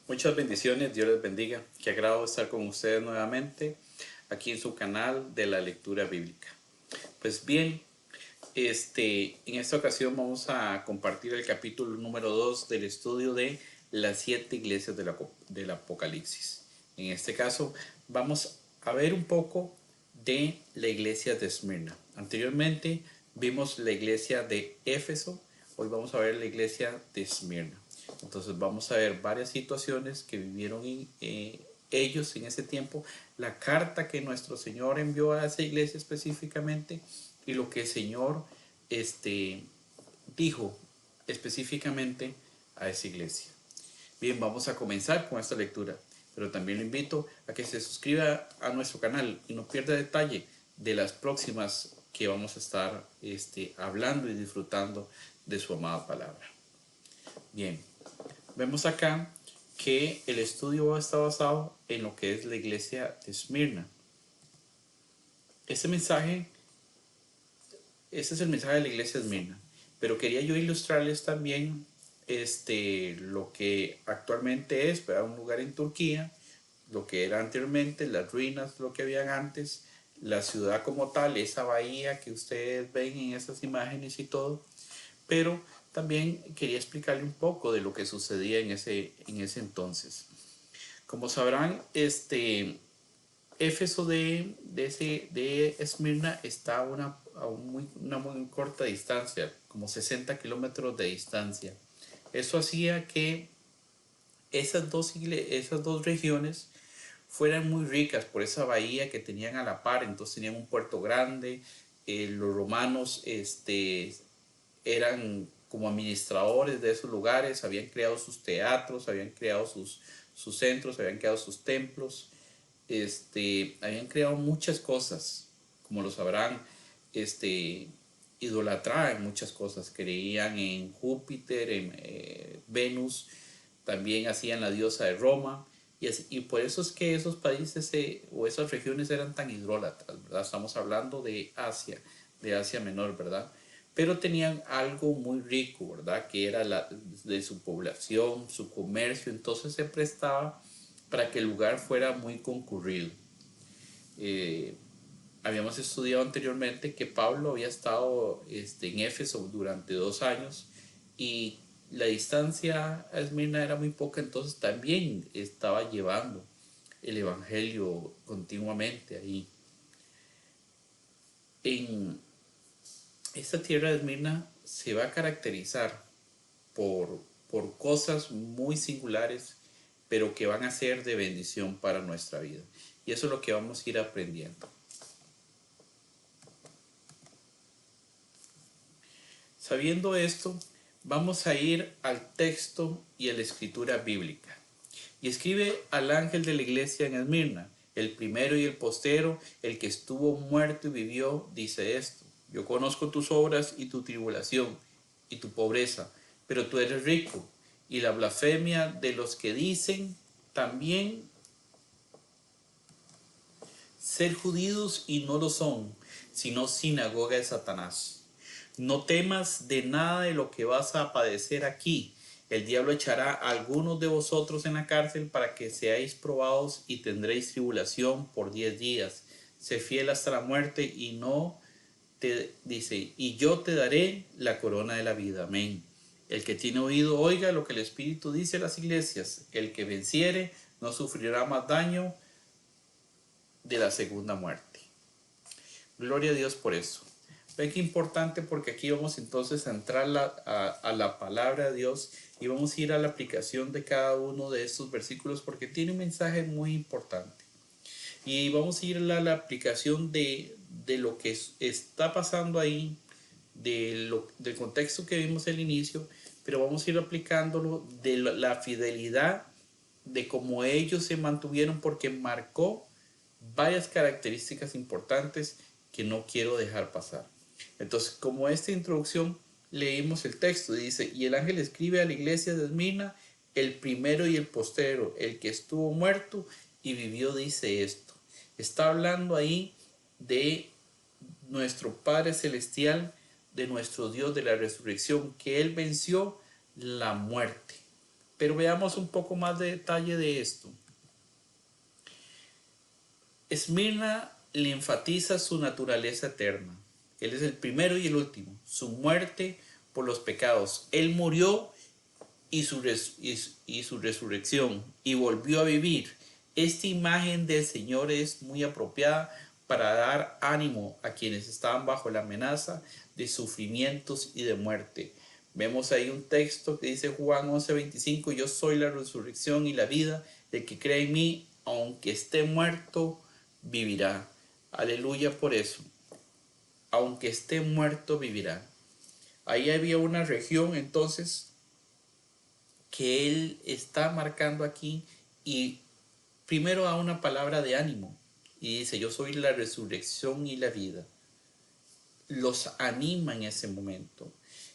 Muchas bendiciones, Dios les bendiga. Qué agrado estar con ustedes nuevamente aquí en su canal de la lectura bíblica. Pues bien, en esta ocasión vamos a compartir el capítulo número 2 del estudio de las 7 iglesias del Apocalipsis. En este caso vamos a ver un poco de la iglesia de Esmirna. Anteriormente vimos la iglesia de Éfeso, hoy vamos a ver la iglesia de Esmirna. Entonces vamos a ver varias situaciones que vivieron ellos en ese tiempo, la carta que nuestro Señor envió a esa iglesia específicamente y lo que el Señor dijo específicamente a esa iglesia. Bien, vamos a comenzar con esta lectura, pero también lo invito a que se suscriba a nuestro canal y no pierda detalle de las próximas que vamos a estar hablando y disfrutando de su amada palabra. Bien, vemos acá que el estudio está basado en lo que es la iglesia de Esmirna. Ese es el mensaje de la iglesia de Esmirna, pero quería yo ilustrarles también lo que actualmente es, ¿verdad? Un lugar en Turquía, lo que era anteriormente, las ruinas, lo que habían antes, la ciudad como tal, esa bahía que ustedes ven en esas imágenes y todo, pero también quería explicarle un poco de lo que sucedía en ese entonces. Como sabrán, Éfeso de Esmirna está a una muy corta distancia, como 60 kilómetros de distancia. Eso hacía que esas dos regiones fueran muy ricas por esa bahía que tenían a la par. Entonces tenían un puerto grande. Los romanos eran como administradores de esos lugares, habían creado sus teatros, habían creado sus centros, habían creado sus templos, habían creado muchas cosas, como lo sabrán, idolatraban muchas cosas, creían en Júpiter, en Venus, también hacían la diosa de Roma, y por eso es que esos países o esas regiones eran tan idólatras, ¿verdad? Estamos hablando de Asia Menor, ¿verdad? Pero tenían algo muy rico, ¿verdad? Que era de su población, su comercio, entonces se prestaba para que el lugar fuera muy concurrido. Eh, Habíamos estudiado anteriormente que Pablo había estado en Éfeso durante 2 años y la distancia a Esmirna era muy poca, entonces también estaba llevando el evangelio continuamente ahí. En esta tierra de Esmirna se va a caracterizar por, por cosas muy singulares, pero que van a ser de bendición para nuestra vida. Y eso es lo que vamos a ir aprendiendo. Sabiendo esto, vamos a ir al texto y a la escritura bíblica. Y escribe al ángel de la iglesia en Esmirna, el primero y el postero, el que estuvo muerto y vivió, dice esto: yo conozco tus obras y tu tribulación y tu pobreza, pero tú eres rico, y la blasfemia de los que dicen también ser judíos y no lo son, sino sinagoga de Satanás. No temas de nada de lo que vas a padecer aquí. El diablo echará a algunos de vosotros en la cárcel para que seáis probados y tendréis tribulación por 10 días. Sé fiel hasta la muerte y no te dice, y yo te daré la corona de la vida. Amén. El que tiene oído oiga lo que el Espíritu dice a las iglesias. El que venciere no sufrirá más daño de la segunda muerte. Gloria a Dios por eso. Ve qué importante, porque aquí vamos entonces a entrar a la palabra de Dios y vamos a ir a la aplicación de cada uno de estos versículos porque tiene un mensaje muy importante. Y vamos a ir a la aplicación de lo que está pasando ahí, del contexto que vimos al inicio, pero vamos a ir aplicándolo de la fidelidad, de cómo ellos se mantuvieron, porque marcó varias características importantes que no quiero dejar pasar. Entonces, como esta introducción, leímos el texto, dice: y el ángel escribe a la iglesia de Esmirna, el primero y el postero, el que estuvo muerto y vivió, dice esto. Está hablando ahí de nuestro Padre Celestial, de nuestro Dios de la resurrección, que Él venció la muerte. Pero veamos un poco más de detalle de esto. Esmirna le enfatiza su naturaleza eterna. Él es el primero y el último. Su muerte por los pecados. Él murió y su resurrección y volvió a vivir. Esta imagen del Señor es muy apropiada para dar ánimo a quienes estaban bajo la amenaza de sufrimientos y de muerte. Vemos ahí un texto que dice Juan 11:25, yo soy la resurrección y la vida, el que cree en mí, aunque esté muerto, vivirá. Aleluya por eso. Aunque esté muerto, vivirá. Ahí había una región entonces que él está marcando aquí y primero da una palabra de ánimo y dice, yo soy la resurrección y la vida. Los anima en ese momento.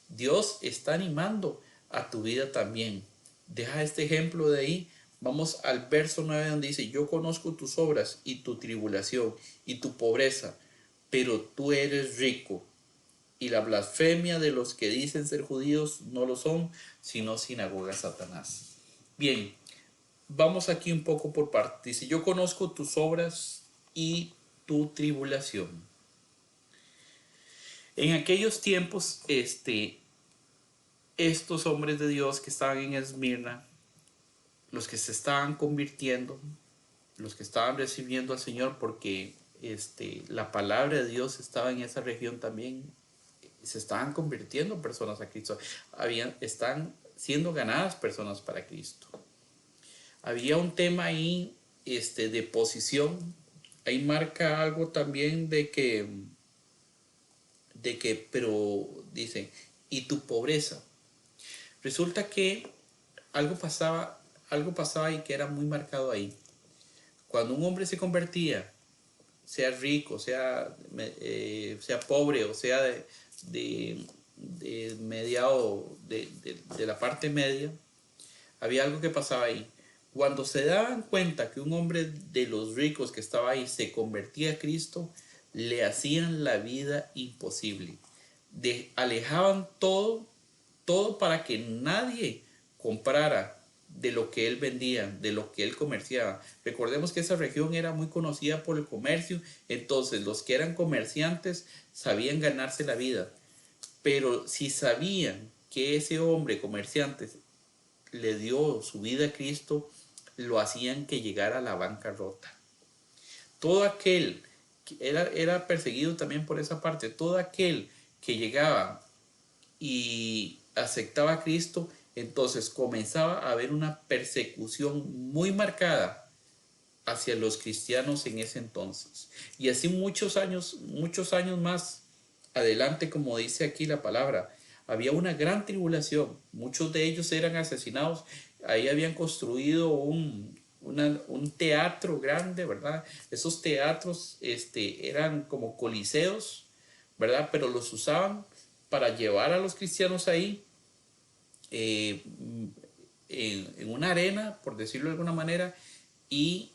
Dios está animando a tu vida también. Deja este ejemplo de ahí. Vamos al verso 9 donde dice, yo conozco tus obras y tu tribulación y tu pobreza, pero tú eres rico. Y la blasfemia de los que dicen ser judíos no lo son, sino sinagoga de Satanás. Bien, vamos aquí un poco por partes. Dice, yo conozco tus obras y tu tribulación. En aquellos tiempos, estos hombres de Dios que estaban en Esmirna, los que se estaban convirtiendo, los que estaban recibiendo al Señor, porque la palabra de Dios estaba en esa región también, se estaban convirtiendo personas a Cristo, están siendo ganadas personas para Cristo. Había un tema ahí de posición, ahí marca algo también pero dice, y tu pobreza. Resulta que algo pasaba ahí que era muy marcado ahí. Cuando un hombre se convertía, sea rico, sea pobre, o sea de mediado, de la parte media, había algo que pasaba ahí. Cuando se daban cuenta que un hombre de los ricos que estaba ahí se convertía a Cristo, le hacían la vida imposible. Alejaban todo para que nadie comprara de lo que él vendía, de lo que él comerciaba. Recordemos que esa región era muy conocida por el comercio, entonces los que eran comerciantes sabían ganarse la vida, pero si sabían que ese hombre comerciante le dio su vida a Cristo, lo hacían que llegara a la bancarrota. Todo aquel que era perseguido también por esa parte, todo aquel que llegaba y aceptaba a Cristo, entonces comenzaba a haber una persecución muy marcada hacia los cristianos en ese entonces. Y así muchos años más adelante, como dice aquí la palabra, había una gran tribulación. Muchos de ellos eran asesinados. Ahí habían construido un teatro grande, ¿verdad? Esos teatros eran como coliseos, ¿verdad? Pero los usaban para llevar a los cristianos ahí en una arena, por decirlo de alguna manera, y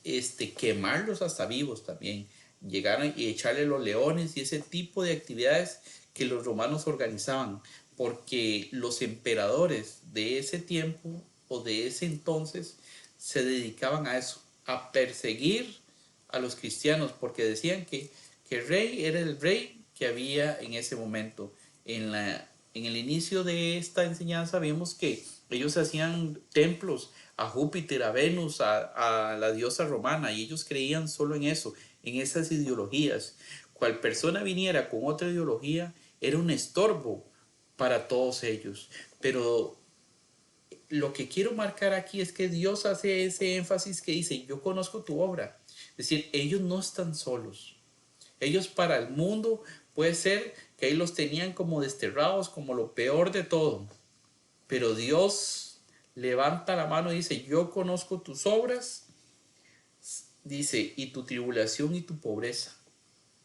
quemarlos hasta vivos también. Llegaron y echarle los leones y ese tipo de actividades que los romanos organizaban, porque los emperadores de ese tiempo o de ese entonces se dedicaban a eso, a perseguir a los cristianos, porque decían que el rey era el rey que había en ese momento. En el inicio de esta enseñanza vimos que ellos hacían templos a Júpiter, a Venus, a la diosa romana, y ellos creían solo en eso, en esas ideologías. Cual persona viniera con otra ideología era un estorbo para todos ellos. Pero lo que quiero marcar aquí es que Dios hace ese énfasis que dice, yo conozco tu obra. Es decir, ellos no están solos. Ellos para el mundo puede ser que ahí los tenían como desterrados, como lo peor de todo. Pero Dios levanta la mano y dice, yo conozco tus obras, dice, y tu tribulación y tu pobreza.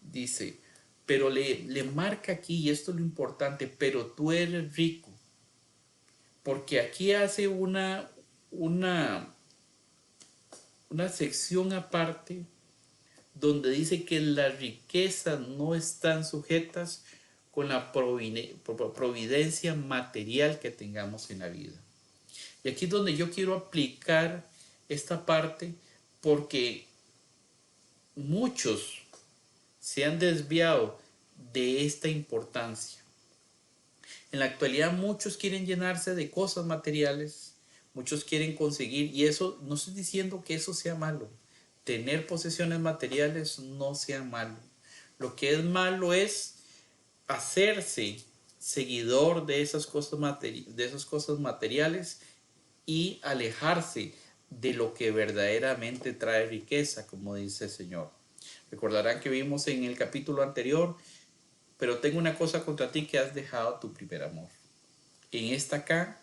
Dice, pero le marca aquí, y esto es lo importante, pero tú eres rico. Porque aquí hace una sección aparte donde dice que las riquezas no están sujetas con la providencia material que tengamos en la vida. Y aquí es donde yo quiero aplicar esta parte, porque muchos se han desviado de esta importancia. En la actualidad muchos quieren llenarse de cosas materiales, muchos quieren conseguir, y eso no estoy diciendo que eso sea malo. Tener posesiones materiales no sea malo. Lo que es malo es hacerse seguidor de esas cosas, materiales y alejarse de lo que verdaderamente trae riqueza, como dice el Señor. Recordarán que vimos en el capítulo anterior: pero tengo una cosa contra ti, que has dejado tu primer amor. En esta acá,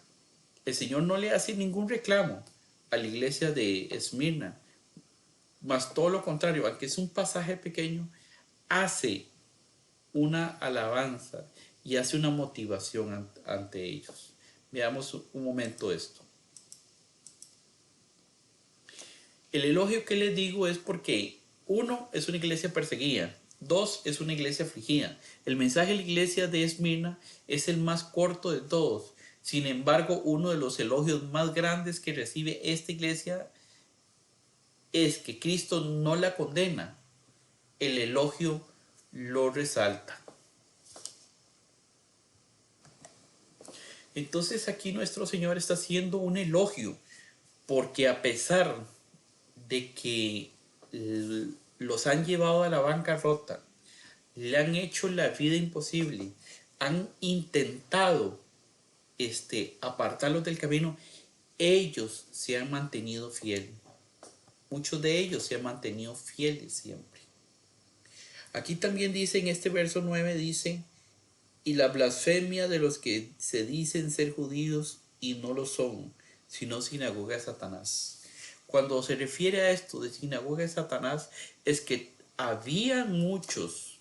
el Señor no le hace ningún reclamo a la iglesia de Esmirna, más todo lo contrario, aunque es un pasaje pequeño, hace una alabanza y hace una motivación ante ellos. Veamos un momento esto. El elogio que les digo es porque, uno, es una iglesia perseguida. Dos, es una iglesia afligida. El mensaje de la iglesia de Esmirna es el más corto de todos. Sin embargo, uno de los elogios más grandes que recibe esta iglesia es que Cristo no la condena. El elogio lo resalta. Entonces aquí nuestro Señor está haciendo un elogio, porque a pesar de que los han llevado a la bancarrota, le han hecho la vida imposible, han intentado apartarlos del camino, ellos se han mantenido fieles. Muchos de ellos se han mantenido fieles siempre. Aquí también dice, en este verso 9 dice: y la blasfemia de los que se dicen ser judíos y no lo son, sino sinagoga de Satanás. Cuando se refiere a esto de sinagoga de Satanás, es que había muchos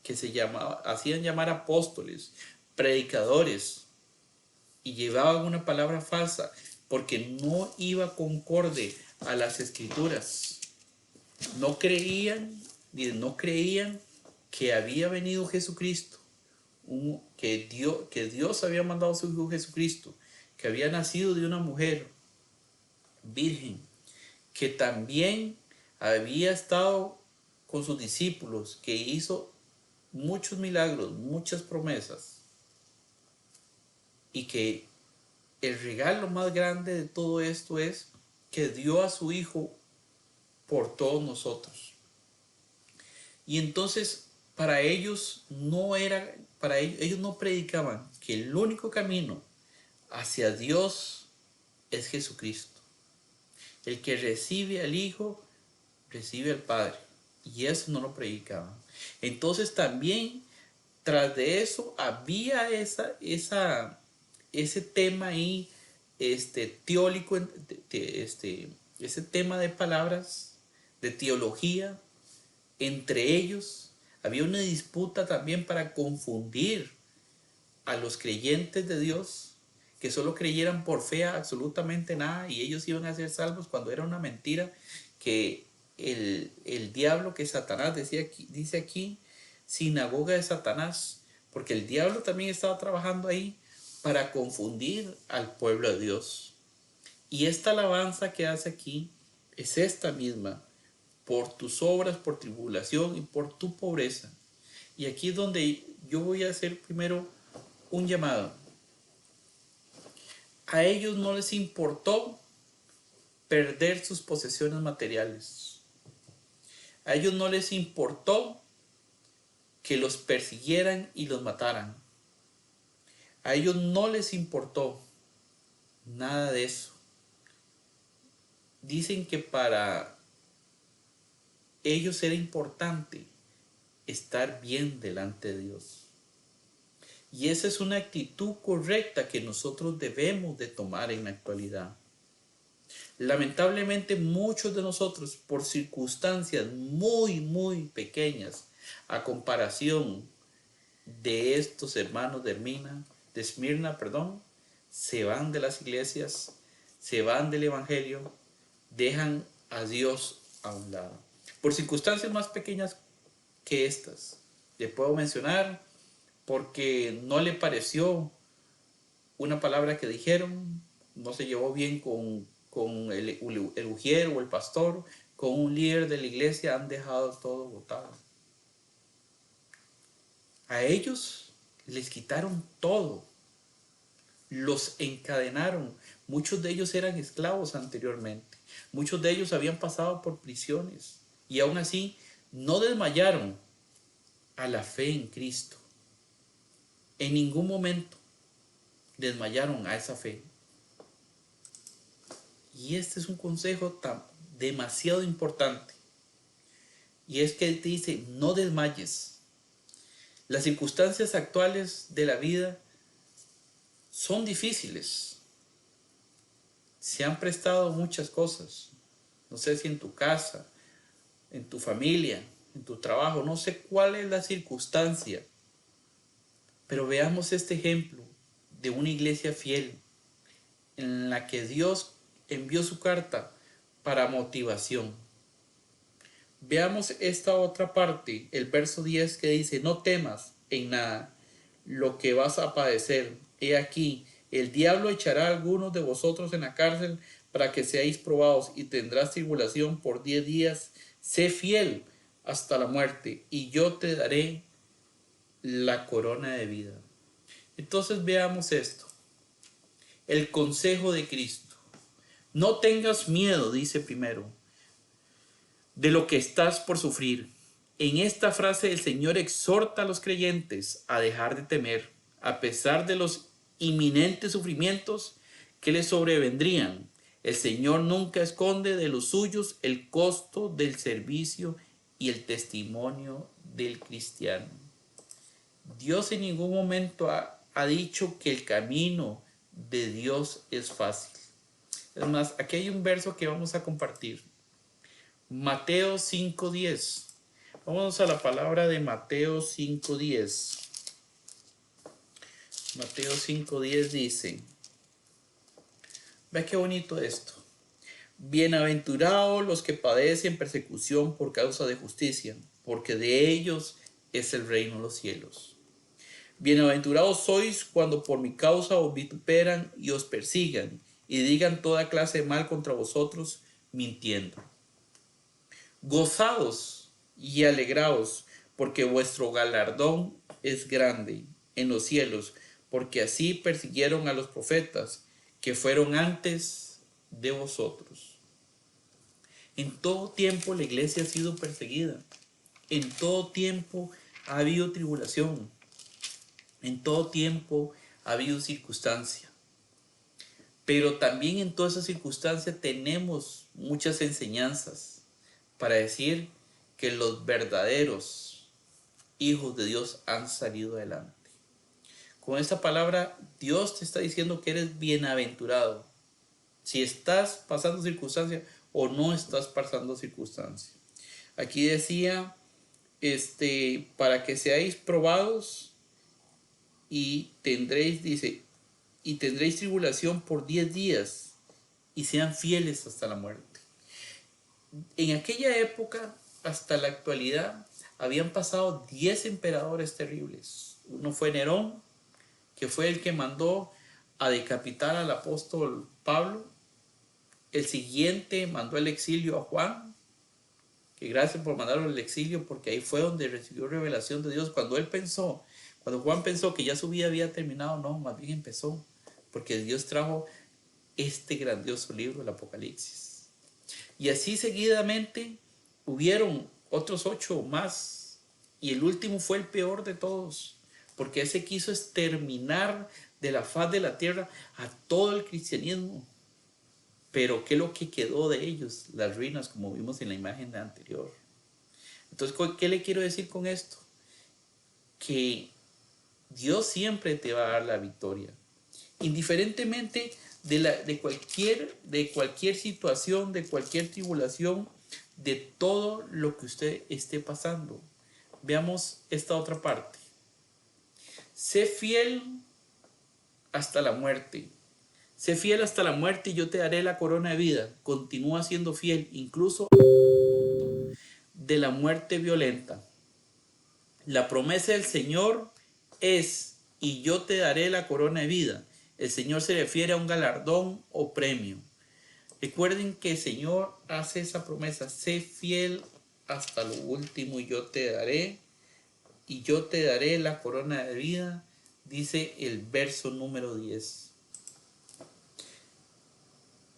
que hacían llamar apóstoles, predicadores, y llevaban una palabra falsa porque no iba concorde a las escrituras. No creían que había venido Jesucristo, que Dios había mandado a su Hijo Jesucristo, que había nacido de una mujer virgen, que también había estado con sus discípulos, que hizo muchos milagros, muchas promesas, y que el regalo más grande de todo esto es que dio a su Hijo por todos nosotros. Y entonces ellos no predicaban que el único camino hacia Dios es Jesucristo. El que recibe al Hijo, recibe al Padre. Y eso no lo predicaban. Entonces también, tras de eso, había ese tema ahí, teólico, ese tema de palabras, de teología, entre ellos. Había una disputa también para confundir a los creyentes de Dios, que solo creyeran por fe a absolutamente nada y ellos iban a ser salvos, cuando era una mentira, que el diablo, que Satanás, dice aquí, sinagoga de Satanás, porque el diablo también estaba trabajando ahí para confundir al pueblo de Dios. Y esta alabanza que hace aquí es esta misma: por tus obras, por tribulación y por tu pobreza. Y aquí es donde yo voy a hacer primero un llamado. A ellos no les importó perder sus posesiones materiales. A ellos no les importó que los persiguieran y los mataran. A ellos no les importó nada de eso. Dicen que para ellos era importante estar bien delante de Dios. Y esa es una actitud correcta que nosotros debemos de tomar en la actualidad. Lamentablemente muchos de nosotros, por circunstancias muy, muy pequeñas, a comparación de estos hermanos de Esmirna, se van de las iglesias, se van del evangelio, dejan a Dios a un lado. Por circunstancias más pequeñas que estas, le puedo mencionar: porque no le pareció una palabra que dijeron, no se llevó bien con el ujier o el pastor, con un líder de la iglesia, han dejado todo botado. A ellos les quitaron todo, los encadenaron. Muchos de ellos eran esclavos anteriormente. Muchos de ellos habían pasado por prisiones y aún así no desmayaron a la fe en Cristo. En ningún momento desmayaron a esa fe. Y este es un consejo demasiado importante. Y es que él te dice, no desmayes. Las circunstancias actuales de la vida son difíciles. Se han prestado muchas cosas. No sé si en tu casa, en tu familia, en tu trabajo, no sé cuál es la circunstancia. Pero veamos este ejemplo de una iglesia fiel en la que Dios envió su carta para motivación. Veamos esta otra parte, el verso 10 que dice, no temas en nada lo que vas a padecer. He aquí, el diablo echará a algunos de vosotros en la cárcel para que seáis probados y tendrás tribulación por 10 días. Sé fiel hasta la muerte y yo te daré la corona de vida. Entonces veamos esto, el consejo de Cristo. No tengas miedo, dice primero, de lo que estás por sufrir. En esta frase el Señor exhorta a los creyentes a dejar de temer, a pesar de los inminentes sufrimientos que les sobrevendrían. El Señor nunca esconde de los suyos el costo del servicio y el testimonio del cristiano. Dios en ningún momento ha dicho que el camino de Dios es fácil. Es más, aquí hay un verso que vamos a compartir. Mateo 5:10. Vamos a la palabra de Mateo 5:10. Mateo 5:10 dice, ve qué bonito esto. Bienaventurados los que padecen persecución por causa de justicia, porque de ellos es el reino de los cielos. Bienaventurados sois cuando por mi causa os vituperan y os persigan y digan toda clase de mal contra vosotros, mintiendo. Gozaos y alegraos, porque vuestro galardón es grande en los cielos, porque así persiguieron a los profetas que fueron antes de vosotros. En todo tiempo la iglesia ha sido perseguida. En todo tiempo ha habido tribulación. En todo tiempo ha habido circunstancia. Pero también en toda esa circunstancia tenemos muchas enseñanzas para decir que los verdaderos hijos de Dios han salido adelante. Con esta palabra, Dios te está diciendo que eres bienaventurado. Si estás pasando circunstancias o no estás pasando circunstancias. Aquí decía, para que seáis probados y tendréis, dice, y tendréis tribulación por 10 días y sean fieles hasta la muerte. En aquella época, hasta la actualidad, habían pasado 10 emperadores terribles. Uno fue Nerón, que fue el que mandó a decapitar al apóstol Pablo. El siguiente mandó al exilio a Juan, que gracias por mandarlo al exilio, porque ahí fue donde recibió revelación de Dios. Cuando Juan pensó que ya su vida había terminado, no, más bien empezó, porque Dios trajo este grandioso libro, el Apocalipsis. Y así seguidamente hubieron otros 8 más, y el último fue el peor de todos, porque ese quiso exterminar de la faz de la tierra a todo el cristianismo. Pero ¿qué es lo que quedó de ellos? Las ruinas, como vimos en la imagen anterior. Entonces, ¿qué le quiero decir con esto? Que Dios siempre te va a dar la victoria, indiferentemente de cualquier situación, de cualquier tribulación, de todo lo que usted esté pasando. Veamos esta otra parte. Sé fiel hasta la muerte. Sé fiel hasta la muerte y yo te daré la corona de vida. Continúa siendo fiel, incluso de la muerte violenta. La promesa del Señor es, y yo te daré la corona de vida. El Señor se refiere a un galardón o premio. Recuerden que el Señor hace esa promesa: sé fiel hasta lo último y yo te daré la corona de vida, dice el verso número 10.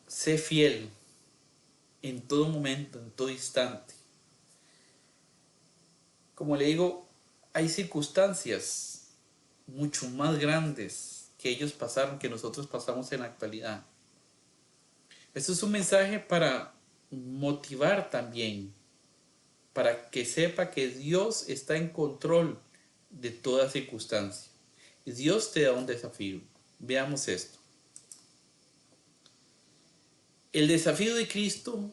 Sé fiel en todo momento, en todo instante. Como le digo, hay circunstancias mucho más grandes que ellos pasaron, que nosotros pasamos en la actualidad. Esto es un mensaje para motivar también, para que sepa que Dios está en control de toda circunstancia. Y Dios te da un desafío. Veamos esto. El desafío de Cristo,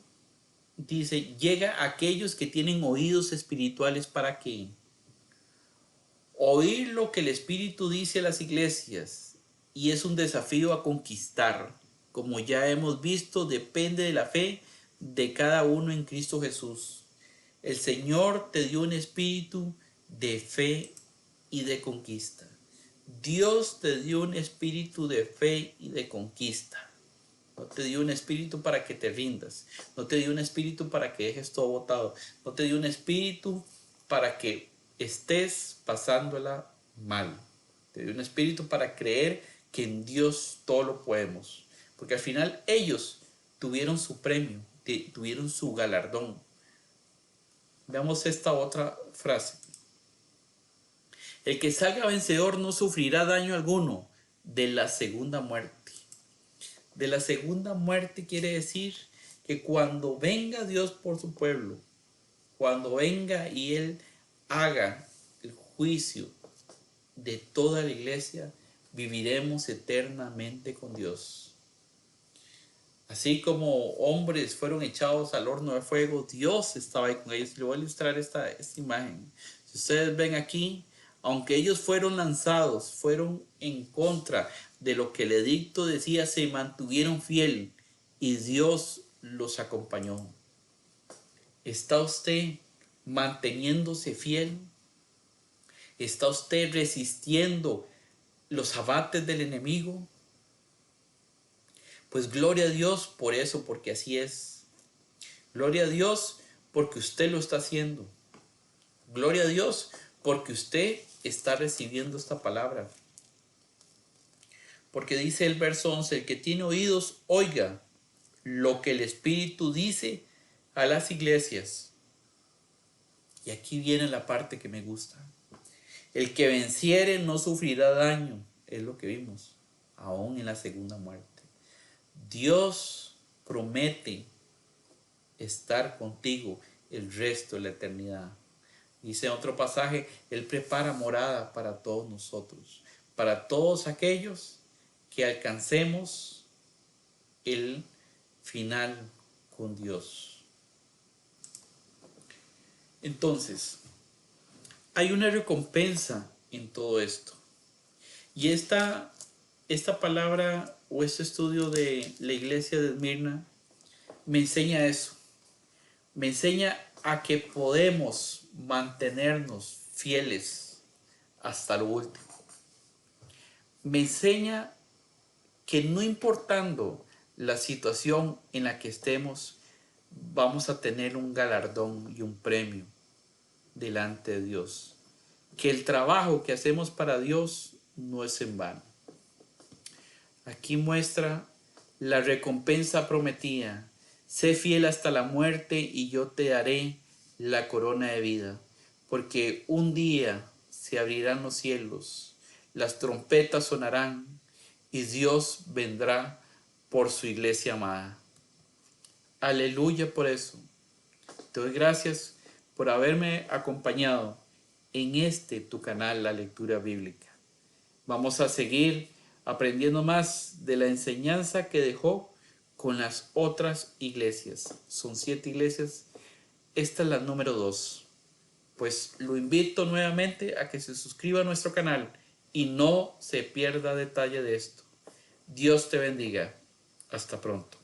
dice, llega a aquellos que tienen oídos espirituales. ¿Para qué? Oír lo que el Espíritu dice a las iglesias, y es un desafío a conquistar. Como ya hemos visto, depende de la fe de cada uno en Cristo Jesús. El Señor te dio un espíritu de fe y de conquista. Dios te dio un espíritu de fe y de conquista. No te dio un espíritu para que te rindas. No te dio un espíritu para que dejes todo botado. No te dio un espíritu para que estés pasándola mal. Te dio un espíritu para creer que en Dios todo lo podemos. Porque al final ellos tuvieron su premio, tuvieron su galardón. Veamos esta otra frase. El que salga vencedor no sufrirá daño alguno de la segunda muerte. De la segunda muerte quiere decir que cuando venga Dios por su pueblo, cuando venga y Él haga el juicio de toda la iglesia, viviremos eternamente con Dios. Así como hombres fueron echados al horno de fuego, Dios estaba ahí con ellos. Le voy a ilustrar esta imagen. Si ustedes ven aquí, aunque ellos fueron lanzados, fueron en contra de lo que el edicto decía, se mantuvieron fiel y Dios los acompañó. ¿Está usted manteniéndose fiel? ¿Está usted resistiendo los abates del enemigo? Pues gloria a Dios por eso, porque así es. Gloria a Dios porque usted lo está haciendo. Gloria a Dios porque usted está recibiendo esta palabra. Porque dice el verso 11, el que tiene oídos, oiga lo que el Espíritu dice a las iglesias. Y aquí viene la parte que me gusta. El que venciere no sufrirá daño, es lo que vimos, aún en la segunda muerte. Dios promete estar contigo el resto de la eternidad. Dice en otro pasaje, Él prepara morada para todos nosotros, para todos aquellos que alcancemos el final con Dios. Entonces, hay una recompensa en todo esto. Y esta palabra o este estudio de la iglesia de Esmirna me enseña eso. Me enseña a que podemos mantenernos fieles hasta lo último. Me enseña que no importando la situación en la que estemos, vamos a tener un galardón y un premio delante de Dios. Que el trabajo que hacemos para Dios no es en vano. Aquí muestra la recompensa prometida. Sé fiel hasta la muerte y yo te daré la corona de vida. Porque un día se abrirán los cielos, las trompetas sonarán y Dios vendrá por su iglesia amada. Aleluya por eso. Te doy gracias por haberme acompañado en tu canal, La Lectura Bíblica. Vamos a seguir aprendiendo más de la enseñanza que dejó con las otras iglesias. Son 7 iglesias. Esta es la número 2. Pues lo invito nuevamente a que se suscriba a nuestro canal y no se pierda detalle de esto. Dios te bendiga. Hasta pronto.